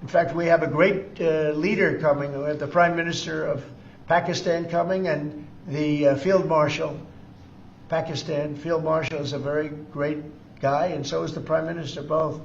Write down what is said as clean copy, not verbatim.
In fact, we have a great leader coming. We have the Prime Minister of Pakistan coming and the Field Marshal. Pakistan Field Marshal is a very great guy, and so is the Prime Minister, both.